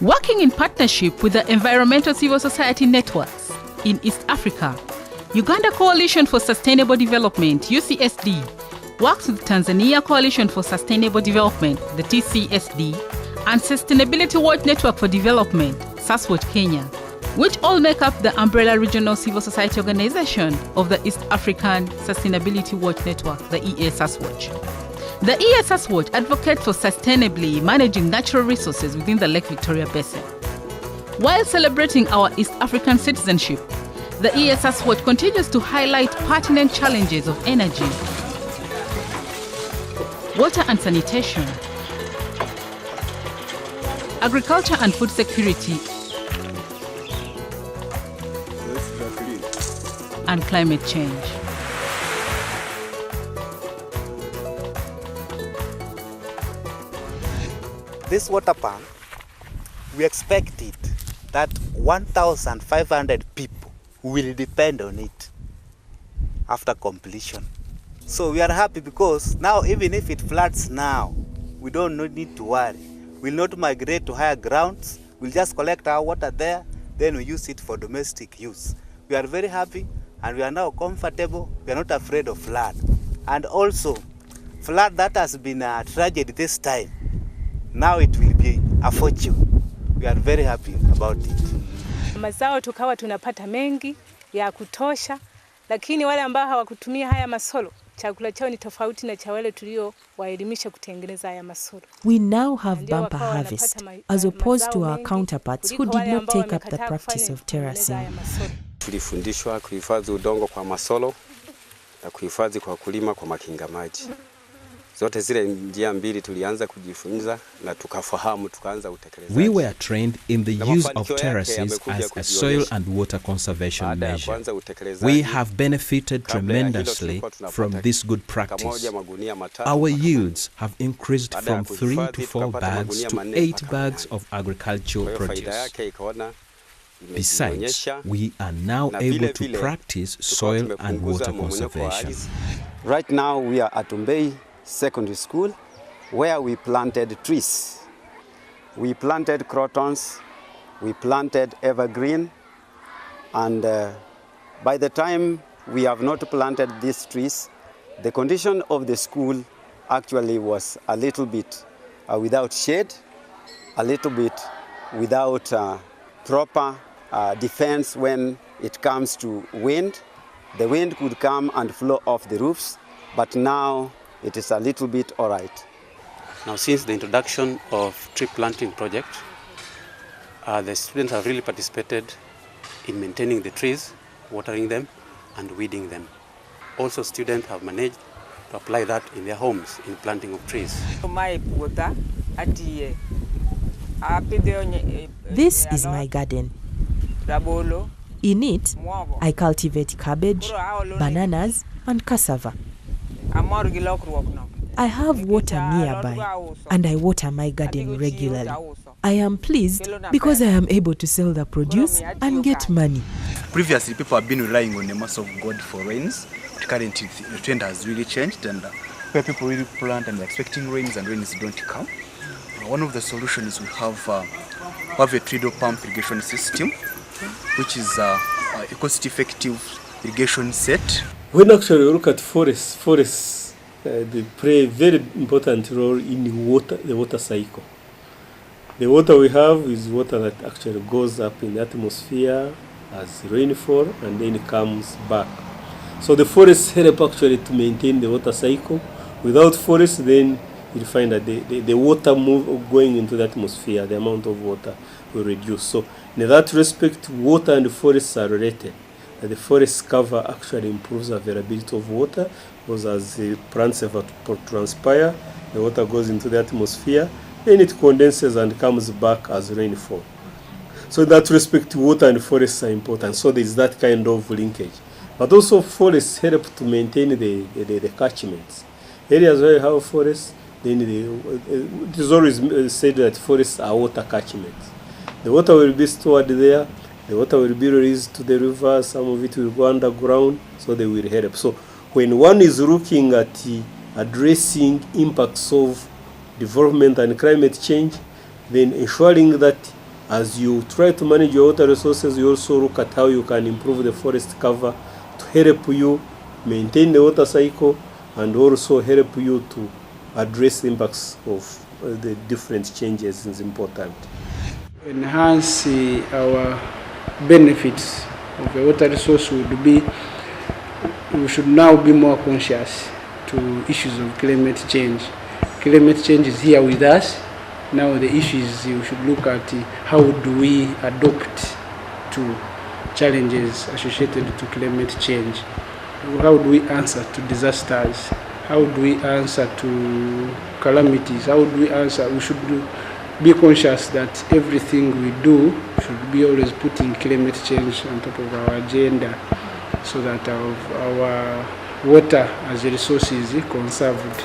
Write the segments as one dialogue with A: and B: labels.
A: Working in partnership with the Environmental Civil Society Networks in East Africa, Uganda Coalition for Sustainable Development, UCSD, works with Tanzania Coalition for Sustainable Development, the TCSD, and Sustainability Watch Network for Development, SANITATION Kenya, which all make up the umbrella regional civil society organization of the East African Sustainability Watch Network, the EASUSWATCH. The EASUSWATCH advocates for sustainably managing natural resources within the Lake Victoria Basin. While celebrating our East African citizenship, the EASUSWATCH continues to highlight pertinent challenges of energy, water and sanitation, agriculture and food security, and climate change.
B: This water pump, we expected that 1,500 people will depend on it after completion. So we are happy because now even if it floods now, we don't need to worry. We'll not migrate to higher grounds. We'll just collect our water there, then we use it for domestic use. We are very happy and we are now comfortable. We are not afraid of flood. And also, flood that has been a tragedy this time, now it will be a fortune. We are very happy about it.
C: Mazao tukawa tunapata mengi ya kutosha, lakini wale ambao hawakutumia haya masolo, chakula chao ni tofauti na cha wale tulio waelimisha kutengeneza haya masolo.
D: We now have bumper harvest as opposed to our counterparts who did not take up the practice of terracing.
E: Tulifundishwa kuhifadhi udongo kwa masolo na kuhifadhi kwa kulima kwa makinga maji. Zote zile njia mbili tulianza kujifunza na tukafahamu tukaanza utekelezaji.
F: We were trained in the use of terraces as a soil and water conservation measure. We have benefited tremendously from this good practice. Our yields have increased from 3 to 4 bags to 8 bags of agricultural produce. Besides, we are now able to practice soil and water conservation.
E: Right now we are at Umbei Secondary School, where we planted trees. We planted crotons, we planted evergreen, and by the time we have not planted these trees, the condition of the school actually was a little bit without shade, a little bit without proper defense when it comes to wind. The wind could come and flow off the roofs, but now it is a little bit all right.
G: Now, since the introduction of tree planting project, the students have really participated in maintaining the trees, watering them, and weeding them. Also, students have managed to apply that in their homes in planting of trees.
D: This is my garden. In it, I cultivate cabbage, bananas, and cassava. I have water nearby, and I water my garden regularly. I am pleased because I am able to sell the produce and get money.
H: Previously, people have been relying on the mercy of God for rains. Currently, the trend has really changed, and where people really plant and they're expecting rains and rains don't come. One of the solutions we have a tidal pump irrigation system, which is a cost-effective irrigation set.
I: When actually you look at forests they play a very important role in the water cycle. The water we have is water that actually goes up in the atmosphere as rainfall and then comes back. So the forests help actually to maintain the water cycle. Without forests, then you'll find that the water going into the atmosphere, the amount of water will reduce. So in that respect, water and forests are related. The forest cover actually improves the availability of water, because as the plants transpire, the water goes into the atmosphere, then it condenses and comes back as rainfall. So in that respect, water and forests are important. So there is that kind of linkage. But also forests help to maintain the catchments. Areas where you have forests, then it is always said that forests are water catchments. The water will be stored there. The water will be released to the river. Some of it will go underground, so they will help. So when one is looking at addressing impacts of development and climate change, then ensuring that as you try to manage your water resources, you also look at how you can improve the forest cover to help you maintain the water cycle and also help you to address the impacts of the different changes is important.
J: Enhance our benefits of the water resource would be, we should now be more conscious to issues of climate change. Climate change is here with us. Now the issue is we should look at how do we adapt to challenges associated to climate change. How do we answer to disasters? How do we answer to calamities? How do we answer? We should be conscious that everything we do should be always putting climate change on top of our agenda, so that our water as a resource is conserved.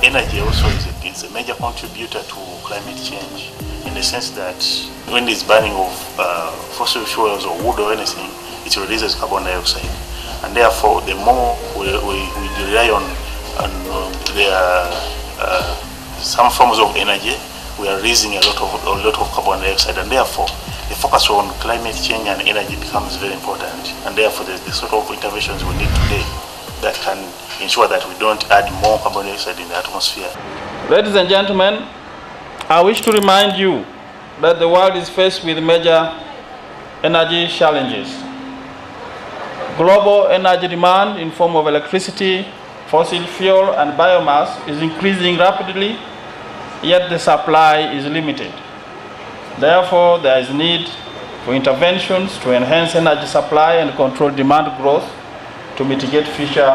K: Energy also is a major contributor to climate change, in the sense that when there's burning of fossil fuels or wood or anything, it releases carbon dioxide, and therefore the more we rely on some forms of energy, we are releasing a lot of carbon dioxide, and therefore the focus on climate change and energy becomes very important, and therefore the sort of interventions we need today that can ensure that we don't add more carbon dioxide in the atmosphere.
L: Ladies and gentlemen, I wish to remind you that the world is faced with major energy challenges. Global energy demand in form of electricity, fossil fuel and biomass is increasing rapidly, yet the supply is limited. Therefore, there is need for interventions to enhance energy supply and control demand growth to mitigate future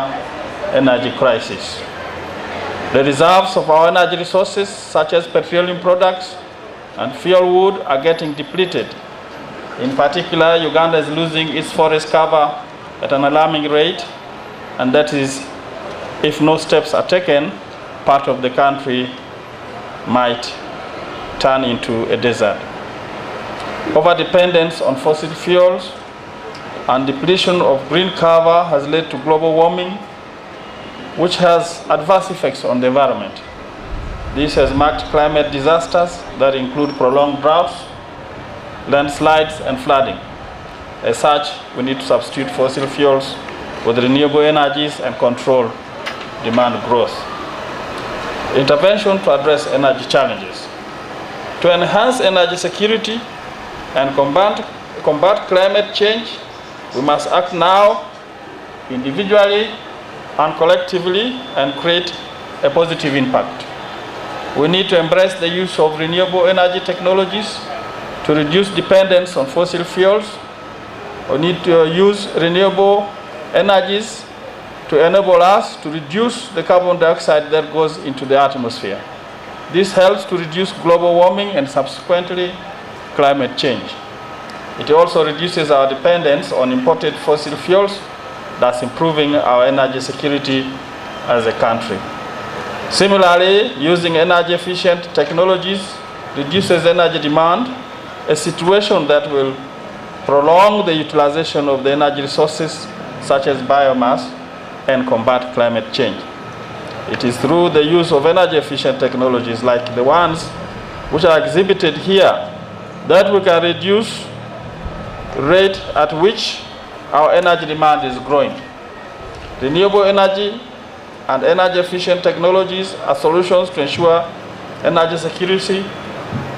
L: energy crisis. The reserves of our energy resources, such as petroleum products and fuel wood, are getting depleted. In particular, Uganda is losing its forest cover at an alarming rate, and that is, if no steps are taken, part of the country might turn into a desert. Overdependence on fossil fuels and depletion of green cover has led to global warming, which has adverse effects on the environment. This has marked climate disasters that include prolonged droughts, landslides, and flooding. As such, we need to substitute fossil fuels with renewable energies and control demand growth. Intervention to address energy challenges. To enhance energy security, and combat climate change, we must act now, individually and collectively, and create a positive impact. We need to embrace the use of renewable energy technologies to reduce dependence on fossil fuels. We need to use renewable energies to enable us to reduce the carbon dioxide that goes into the atmosphere. This helps to reduce global warming and subsequently climate change. It also reduces our dependence on imported fossil fuels, thus improving our energy security as a country. Similarly, using energy efficient technologies reduces energy demand, a situation that will prolong the utilization of the energy resources such as biomass and combat climate change. It is through the use of energy efficient technologies like the ones which are exhibited here that we can reduce the rate at which our energy demand is growing. Renewable energy and energy efficient technologies are solutions to ensure energy security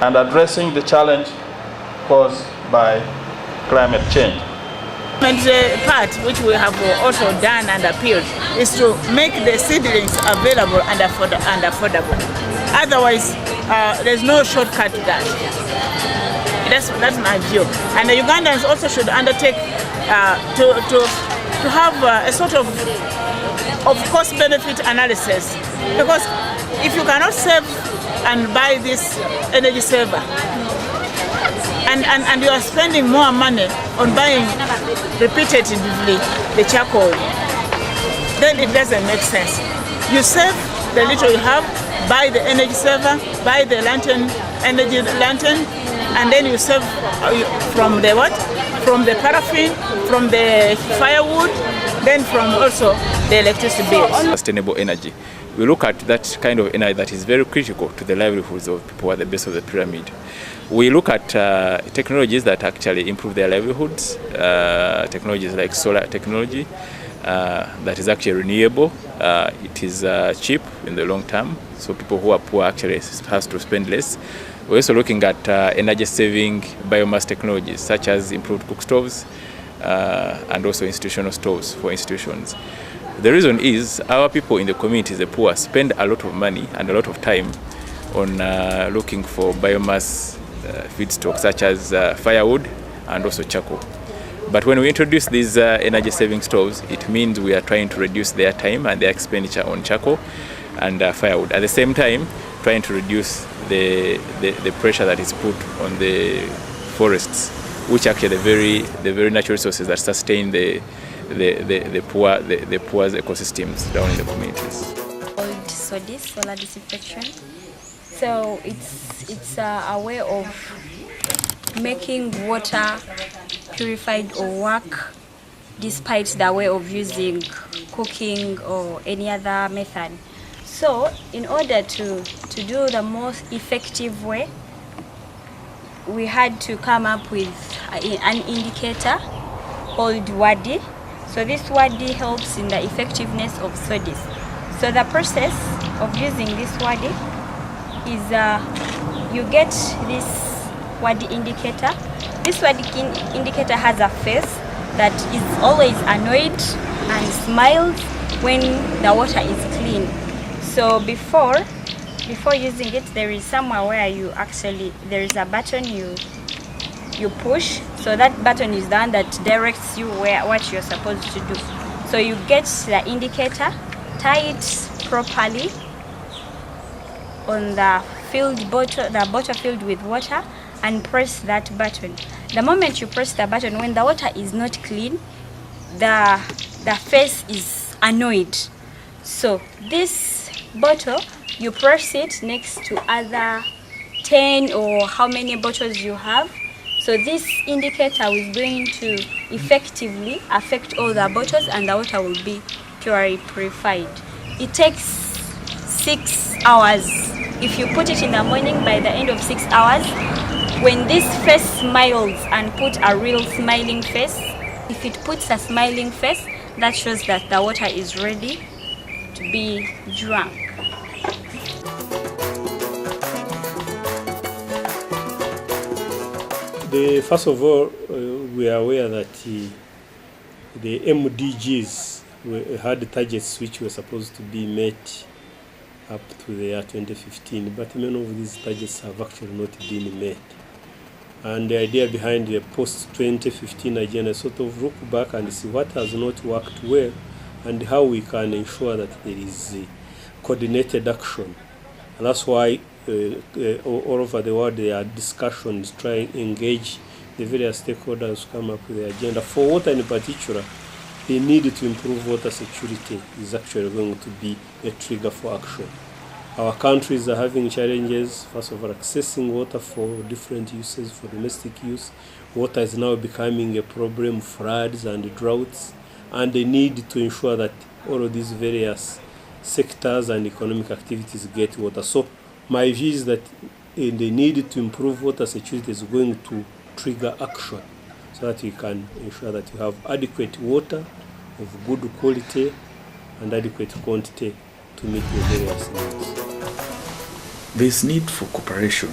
L: and addressing the challenge caused by climate change.
M: The part which we have also done and appealed is to make the seedlings available and affordable. Otherwise, there's no shortcut to that. That's my view. And the Ugandans also should undertake to have a sort of cost-benefit analysis, because if you cannot save and buy this energy saver, and you are spending more money on buying repetitively the charcoal, then it doesn't make sense. You save the little you have, buy the energy saver, buy the energy lantern, and then you save from the what? From the paraffin, from the firewood, then from also the electricity bills.
N: Sustainable energy. We look at that kind of energy that is very critical to the livelihoods of people at the base of the pyramid. We look at technologies that actually improve their livelihoods, technologies like solar technology that is actually renewable. It is cheap in the long term, so people who are poor actually have to spend less. We're also looking at energy-saving biomass technologies such as improved cook stoves and also institutional stoves for institutions. The reason is our people in the communities, the poor, spend a lot of money and a lot of time on looking for biomass feedstock such as firewood and also charcoal. But when we introduce these energy-saving stoves, it means we are trying to reduce their time and their expenditure on charcoal and firewood. At the same time, trying to reduce the pressure that is put on the forests, which actually the very natural resources that sustain the poor's ecosystems down in the communities.
O: SODIS, solar disinfection. So it's a way of making water purified or work despite the way of using cooking or any other method. So in order to do the most effective way, we had to come up with an indicator called WADI. So this WADI helps in the effectiveness of SODIS. So the process of using this WADI is you get this WADI indicator. This WADI indicator has a face that is always annoyed and smiles when the water is clean. So before using it, there is somewhere where there is a button you push. So that button is the one that directs you what you're supposed to do. So you get the indicator, tie it properly on the bottle filled with water, and press that button. The moment you press the button, when the water is not clean, the face is annoyed. So this bottle, you press it next to other 10 or how many bottles you have. So this indicator is going to effectively affect all the bottles and the water will be purely purified. It takes 6 hours. If you put it in the morning, by the end of 6 hours, when this face smiles and put a real smiling face, if it puts a smiling face, that shows that the water is ready to be drunk.
I: First of all, we are aware that the MDGs had targets which were supposed to be met up to the year 2015, but many of these targets have actually not been met. And the idea behind the post-2015 agenda is sort of look back and see what has not worked well and how we can ensure that there is coordinated action. And that's why all over the world there are discussions trying to engage the various stakeholders to come up with the agenda. For water in particular, the need to improve water security is actually going to be a trigger for action. Our countries are having challenges, first of all, accessing water for different uses, for domestic use. Water is now becoming a problem, floods and droughts, and the need to ensure that all of these various sectors and economic activities get water. So my view is that the need to improve water security is going to trigger action so that we can ensure that we have adequate water of good quality and adequate quantity to meet the various needs.
P: There's need for cooperation,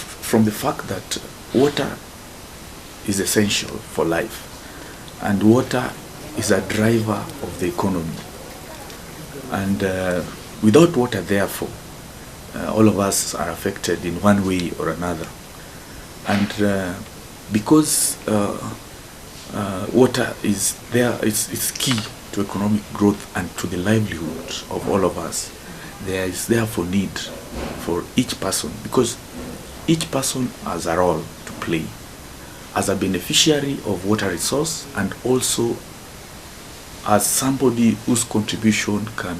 P: from the fact that water is essential for life, and water is a driver of the economy. And without water, therefore, all of us are affected in one way or another. And because water is there, it's key to economic growth and to the livelihood of all of us. There is therefore need for each person, because each person has a role to play as a beneficiary of water resource and also as somebody whose contribution can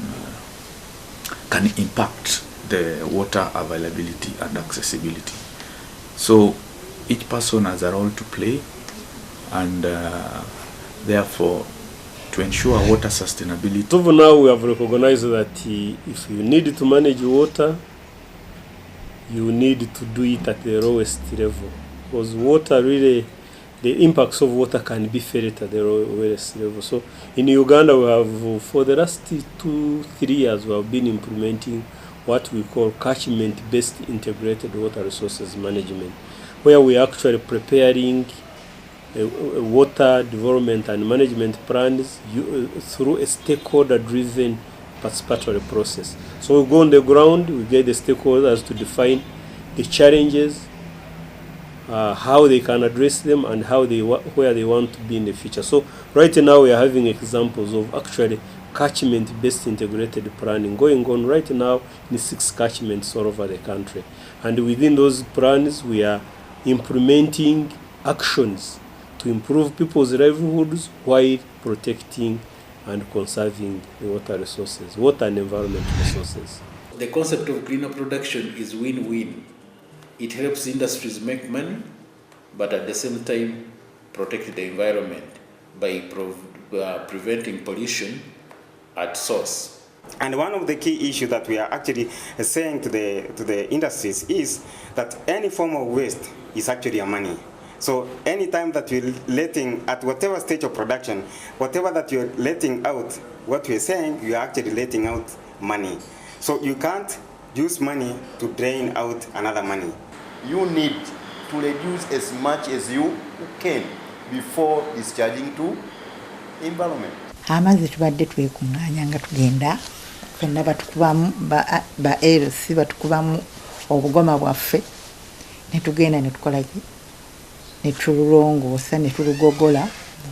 P: impact the water availability and accessibility. So each person has a role to play, and therefore to ensure water sustainability.
I: So now we have recognized that if you need to manage water, you need to do it at the lowest level, because water really, the impacts of water can be felt at the lowest level. So in Uganda, we have, for the last 2-3 years, we have been implementing what we call catchment-based integrated water resources management, where we are actually preparing water development and management plans through a stakeholder-driven participatory process. So we go on the ground, we get the stakeholders to define the challenges, how they can address them, and where they want to be in the future. So right now we are having examples of actually catchment-based integrated planning going on right now in 6 catchments all over the country. And within those plans, we are implementing actions to improve people's livelihoods while protecting and conserving the water resources, water and environment resources.
Q: The concept of greener production is win-win. It helps industries make money, but at the same time protect the environment by preventing pollution at source.
R: And one of the key issues that we are actually saying to the industries is that any form of waste is actually a money. So anytime that we're letting, at whatever stage of production, whatever that you're letting out, what we're saying, you're actually letting out money. So you can't use money to drain out another money.
S: You need to reduce as much as you can before discharging to environment.
T: Amazzi tubadde twekunganya nga tugenda fenna batukubamu ba LC batukubamu obugoma bwaffe ne tugenda ne tukolaki ne tulongoosa ne tulugogola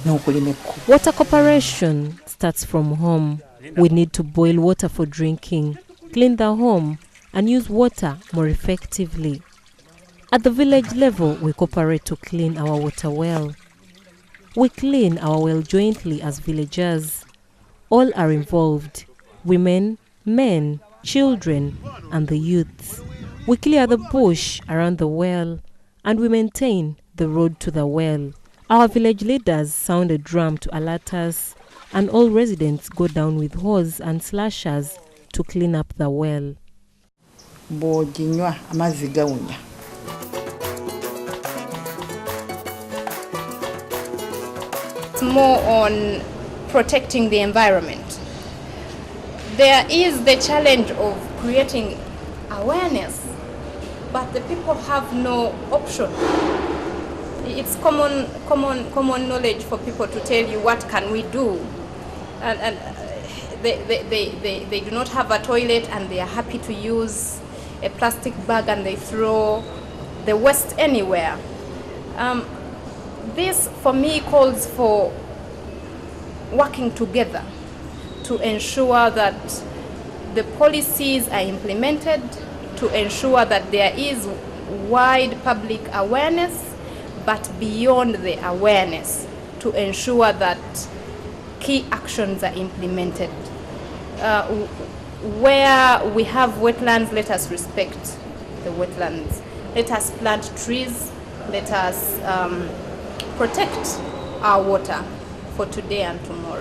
T: n'okulima ekkubo.
U: Water cooperation starts from home. We need to boil water for drinking, clean the home, and use water more effectively. At the village level, we cooperate to clean our water well. We clean our well jointly as villagers. All are involved: women, men, children, and the youths. We clear the bush around the well, and we maintain the road to the well. Our village leaders sound a drum to alert us, and all residents go down with hose and slashers to clean up the well.
T: Bw'oginywa amazzi gawunya.
V: More on protecting the environment. There is the challenge of creating awareness but the people have no option. It's common knowledge for people to tell you what can we do, and they do not have a toilet and they are happy to use a plastic bag and they throw the waste anywhere. This for me calls for working together to ensure that the policies are implemented, to ensure that there is wide public awareness, but beyond the awareness, to ensure that key actions are implemented. Where we have wetlands, let us respect the wetlands. Let us plant trees. Let us protect our water for today and tomorrow.